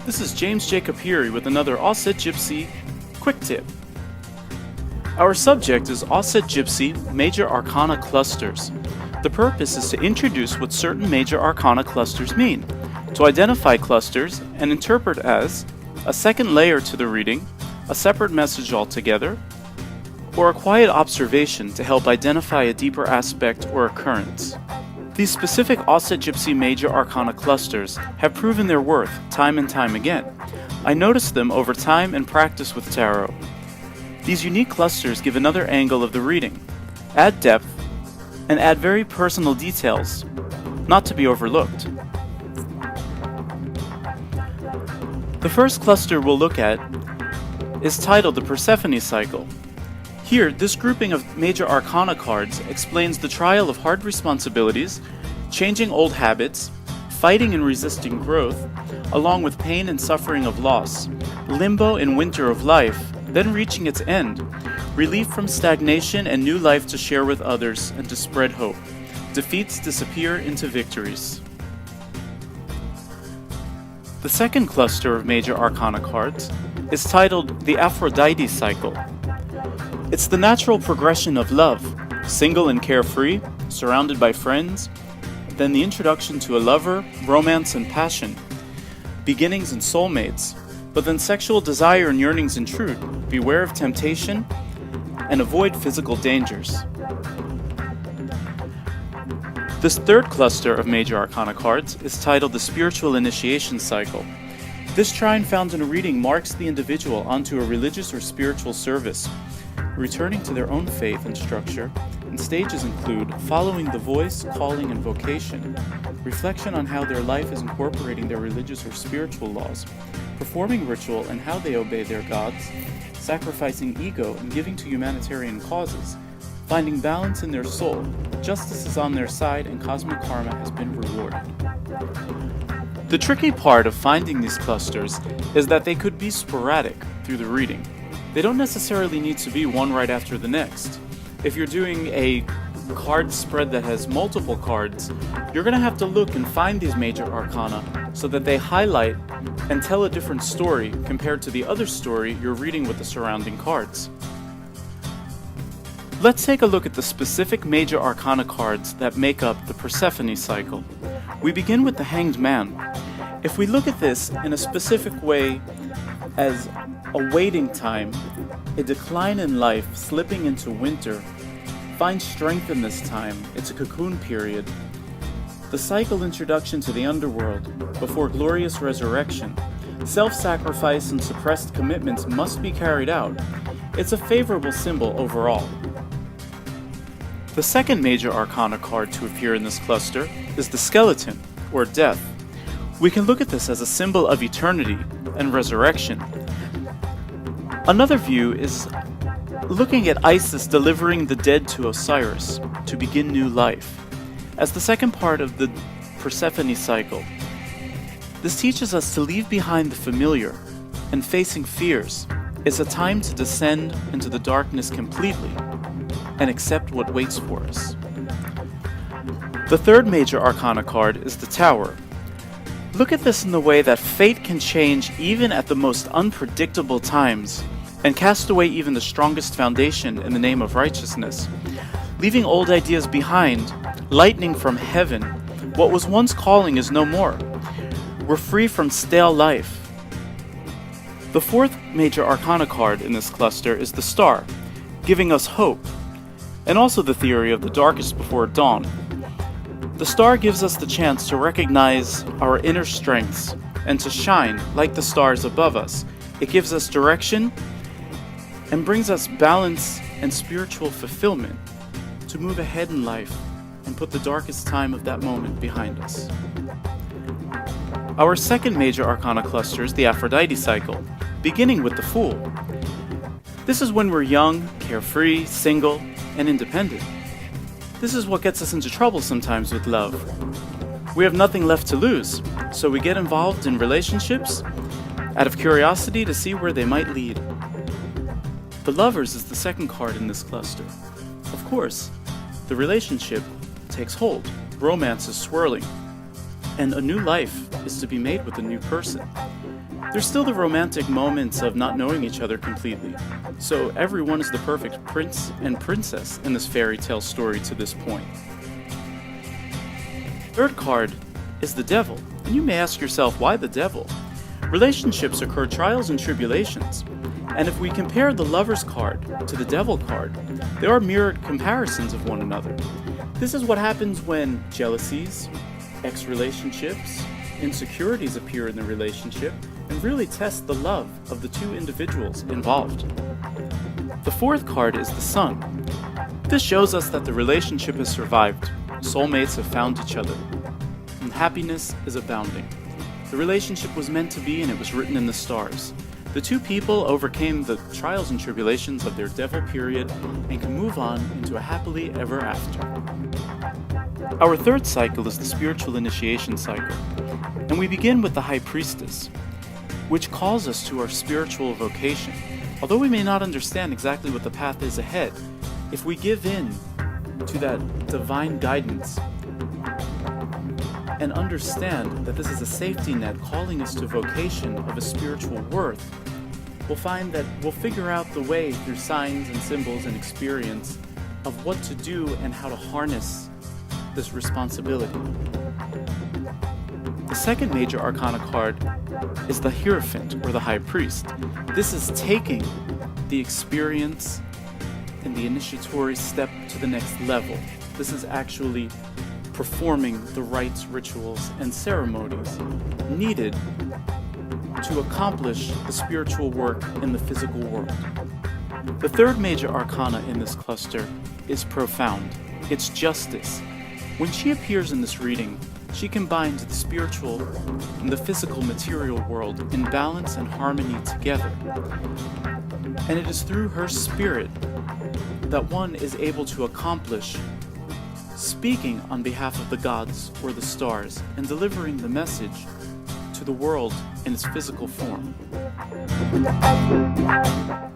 This is James Jacob Peary with another Offset Gypsy Quick Tip. Our subject is Offset Gypsy Major Arcana Clusters. The purpose is to introduce what certain major arcana clusters mean, to identify clusters and interpret as a second layer to the reading, a separate message altogether, or a quiet observation to help identify a deeper aspect or occurrence. These specific Offset Gypsy Major Arcana clusters have proven their worth time and time again. I noticed them over time and practice with tarot. These unique clusters give another angle of the reading, add depth, and add very personal details, not to be overlooked. The first cluster we'll look at is titled the Persephone Cycle. Here, this grouping of major arcana cards explains the trial of hard responsibilities, changing old habits, fighting and resisting growth, along with pain and suffering of loss, limbo and winter of life, then reaching its end, relief from stagnation and new life to share with others and to spread hope. Defeats disappear into victories. The second cluster of major arcana cards is titled the Aphrodite Cycle. It's the natural progression of love, single and carefree, surrounded by friends, then the introduction to a lover, romance and passion, beginnings and soulmates, but then sexual desire and yearnings intrude. Beware of temptation and avoid physical dangers. This third cluster of major arcana cards is titled the Spiritual Initiation Cycle. This trine found in a reading marks the individual onto a religious or spiritual service, returning to their own faith and structure, and stages include following the voice, calling, and vocation, reflection on how their life is incorporating their religious or spiritual laws, performing ritual and how they obey their gods, sacrificing ego and giving to humanitarian causes, finding balance in their soul, justice is on their side, and cosmic karma has been rewarded. The tricky part of finding these clusters is that they could be sporadic through the reading. They don't necessarily need to be one right after the next. If you're doing a card spread that has multiple cards, you're going to have to look and find these major arcana so that they highlight and tell a different story compared to the other story you're reading with the surrounding cards. Let's take a look at the specific major arcana cards that make up the Persephone cycle. We begin with the Hanged Man. If we look at this in a specific way as a waiting time, a decline in life, slipping into winter, find strength in this time, it's a cocoon period. The cycle introduction to the underworld, before glorious resurrection. Self-sacrifice and suppressed commitments must be carried out. It's a favorable symbol overall. The second major arcana card to appear in this cluster is the Skeleton, or Death. We can look at this as a symbol of eternity and resurrection. Another view is looking at Isis delivering the dead to Osiris to begin new life. As the second part of the Persephone cycle, this teaches us to leave behind the familiar and facing fears. It's a time to descend into the darkness completely and accept what waits for us. The third major arcana card is the Tower. Look at this in the way that fate can change even at the most unpredictable times and cast away even the strongest foundation in the name of righteousness. Leaving old ideas behind, lightning from heaven, what was once calling is no more. We're free from stale life. The fourth major arcana card in this cluster is the Star, giving us hope, and also the theory of the darkest before dawn. The Star gives us the chance to recognize our inner strengths and to shine like the stars above us. It gives us direction and brings us balance and spiritual fulfillment to move ahead in life and put the darkest time of that moment behind us. Our second major arcana cluster is the Aphrodite cycle, beginning with the Fool. This is when we're young, carefree, single, and independent. This is what gets us into trouble sometimes with love. We have nothing left to lose, so we get involved in relationships out of curiosity to see where they might lead. The Lovers is the second card in this cluster. Of course, the relationship takes hold, romance is swirling, and a new life is to be made with a new person. There's still the romantic moments of not knowing each other completely, so everyone is the perfect prince and princess in this fairy tale story to this point. Third card is the devil, and you may ask yourself, why the devil? Relationships occur trials and tribulations, and if we compare the lover's card to the devil card, they are mirrored comparisons of one another. This is what happens when jealousies, ex-relationships, insecurities appear in the relationship and really test the love of the two individuals involved. The fourth card is the sun. This shows us that the relationship has survived, soulmates have found each other, and happiness is abounding. The relationship was meant to be, and it was written in the stars. The two people overcame the trials and tribulations of their devil period and can move on into a happily ever after. Our third cycle is the spiritual initiation cycle, and we begin with the High Priestess, which calls us to our spiritual vocation. Although we may not understand exactly what the path is ahead, if we give in to that divine guidance and understand that this is a safety net calling us to vocation of a spiritual worth, we'll find that we'll figure out the way through signs and symbols and experience of what to do and how to harness this responsibility. The second major arcana card is the Hierophant, or the High Priest. This is taking the experience and the initiatory step to the next level. This is actually performing the rites, rituals, and ceremonies needed to accomplish the spiritual work in the physical world. The third major arcana in this cluster is Profound. It's Justice. When she appears in this reading, she combines the spiritual and the physical material world in balance and harmony together. And it is through her spirit that one is able to accomplish speaking on behalf of the gods or the stars and delivering the message to the world in its physical form.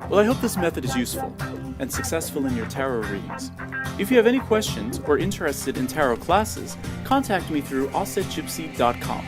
Well, I hope this method is useful and successful in your tarot readings. If you have any questions or interested in tarot classes, contact me through offsetgypsy.com.